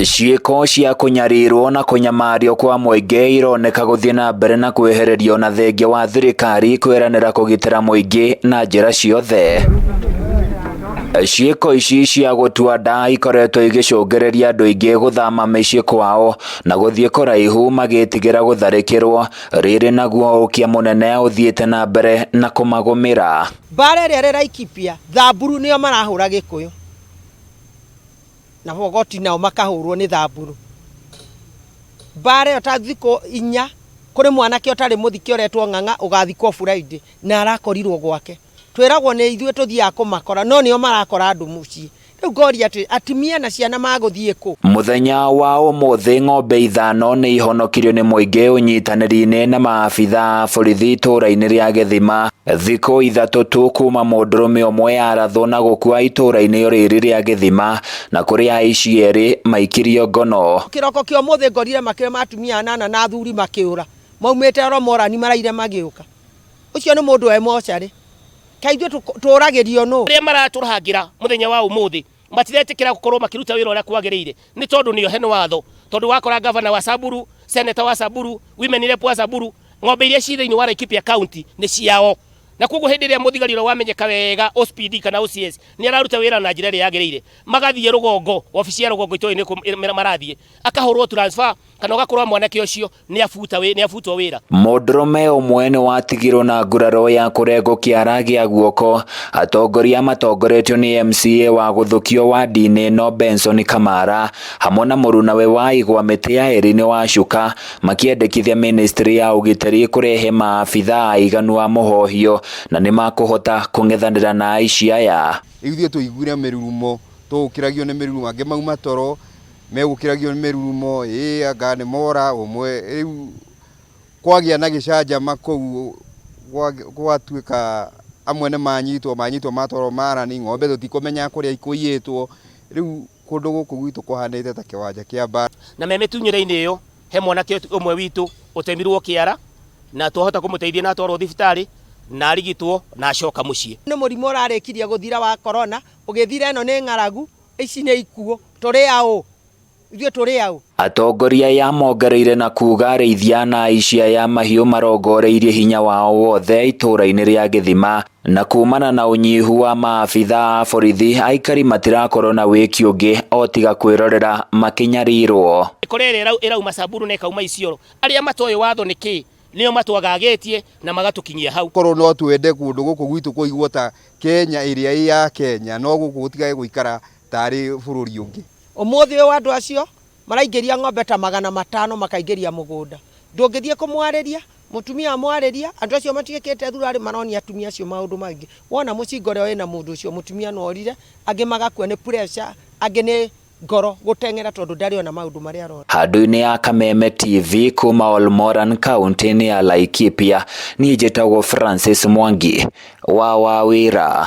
Ciĩko cia kunyarirwo na kunyamario kwa muingi ironeka guthie na mbere na kwehererio na thengia wa thirikari kweranira kugitira muingi na njira ciothe. Ciĩko ici cia gutua nda ikoretwo igicungereria andu aingi guthama mĩciĩ kwao na guthie kuraihu magitigira gutharikirwo riri naguo ukia munene uthiite na mbere na kumagumira. Mbara ĩrĩa ĩrĩ Laikipia, Thamburu nĩo marahũra Gĩkũyũ na Bogoti nao makahũrwo nĩ Thamburu. Mbara ĩyo ta thikũ 4 kũrĩ mwanake ũtarĩ mũthike ũretwo Ng'ang'a ũgathikwo Friday na arakorirwo gwake. Twĩragwo nĩ ithuĩ tuthiaga kũmakora no nĩo marakora andũ mũciĩ. Rĩu ngoria atĩ atumia na ciana magũthiĩ kũ? Muthenya wa ũmũthĩ ng'ombe 5 nĩ ihonokirio nĩ muingi unyitanĩri-inĩ na maabitha borithi itũra-inĩ rĩa Gĩthima. Thikũ 3 tu kuma mũndũrũme ũmwe arathwo na gũkua itũra-inĩ rĩrĩ rĩa Gĩthima na kũrĩ aici erĩ maikirio ngono. Kĩroko kĩa ũmũthĩ ngorire makĩria ma atumia 8 na athuri makĩũra. Maumĩte Romorani maraire magĩũka. Ũcio nĩ mũndũ wa mocarĩ. Kaithwe tũragĩrio no arĩa maratũrhangira muthenya wa umuthi matiretikira gukorwo makiruta wĩra ũrĩa kwagĩrĩire nĩ tondũ nĩo hene watho tondũ wakora governor wa Samburu, senator wa Samburu, women rep wa Samburu, ng'ombe iria ci thĩinĩ wa Laikipia county nĩ ciao na koguo hĩndĩ ĩrĩa mũthigariro wamenyeka wega OSPD kana OCS nĩ araruta wĩra na njĩra ĩrĩa yagĩrĩire magathiĩ rũgongo ofici ya rũgongo itũĩ-inĩ marathiĩ akahũrwo transfer kana ũgakorwo mwanake ũcio nĩ afutwo wĩra. Mũndũrũme ũmwe nĩ watigirwo na nguraro ya kũrengwo kĩara gĩa guoko. Atongoria matongoretio nĩ MCA wa Gũthũkio wa ndini no Benson Kamara hamwe na mũrunawe wa igwa mĩtĩ ya Erinĩ wa Cuka makĩendekithia ministry ya ũgitĩri kũrehe maabitha aiganu wa mũhohio na nĩ makũhota kũng'ethanĩra na aici aya. Ithuĩ tũiguire mĩrurumo tũgũkĩragio nĩ mĩrurumo angĩ mauma toro megũkĩragio nĩ mĩrurumo anga nĩ mora ũmwe rĩu kwagĩa na gĩcanjama kũu gwatuĩka amwe nĩ manyitwo matoro marani ng'ombe tũtikũmenya kũrĩa ikũiyĩtwo rĩu kũndũ gũkũ gwitũ kũhanĩte ta kĩwanja kĩa mbara na memĩtunyĩre-inĩ ĩyo he mwanake ũmwe witũ ũtemirwo kĩara na twahota kũmũteithia na atwarwo thibitarĩ na arigitwo na acoka mũciĩ. Nĩ mũrimũ ũrarĩkirie gũthira wa corona ũgĩthira ĩno nĩ ng'aragu ici nĩ ikuo tũrĩ aũ ithuĩ tũrĩ aũ. Atongoria ya mongereire na kuga arĩithia na aici ya mahiũ marongoreirie hinya wao wothe itũra-inĩ rĩa Gĩthima na kumana na unyihu wa maabitha borithi aikari matirakorwo na wĩki ũngĩ o tiga kwĩrorera makinyarirwo. Ikorere irauma Samburu na ikauma Isiolo arĩa matoĩ watho nĩkĩ nĩo matwagagetie na magatukinyia hau. Korwo no twende kũndũ gũkũ gwitũ kũigwo ta Kenya ĩrĩa ĩ ya Kenya no gũkũ gũtigae gũikara tarĩ bũrũri ũngĩ. Ũmũthĩ ũyũ andũ acio maraingĩria ng'ombe ta 500 makaingĩria mũgũnda. Ndũngĩthiĩ kũmwarĩria mutumia amwarĩria andũ acio matigĩkĩte thurarĩ maronia atumia acio maũndũ mangĩ. Wona mũcingo rĩo wĩna mũndũ ũcio mutumia no orire angĩ magakua nĩ pressure angĩ nĩ ngoro gũteng'era tondũ ndarĩ ona maũndũ marĩa arona. Handũ-inĩ ya Kameme TV kuma Olmoran kaunti-inĩ ya Laikipia niĩ njĩtagwo Francis Mwangi wa Wawĩra.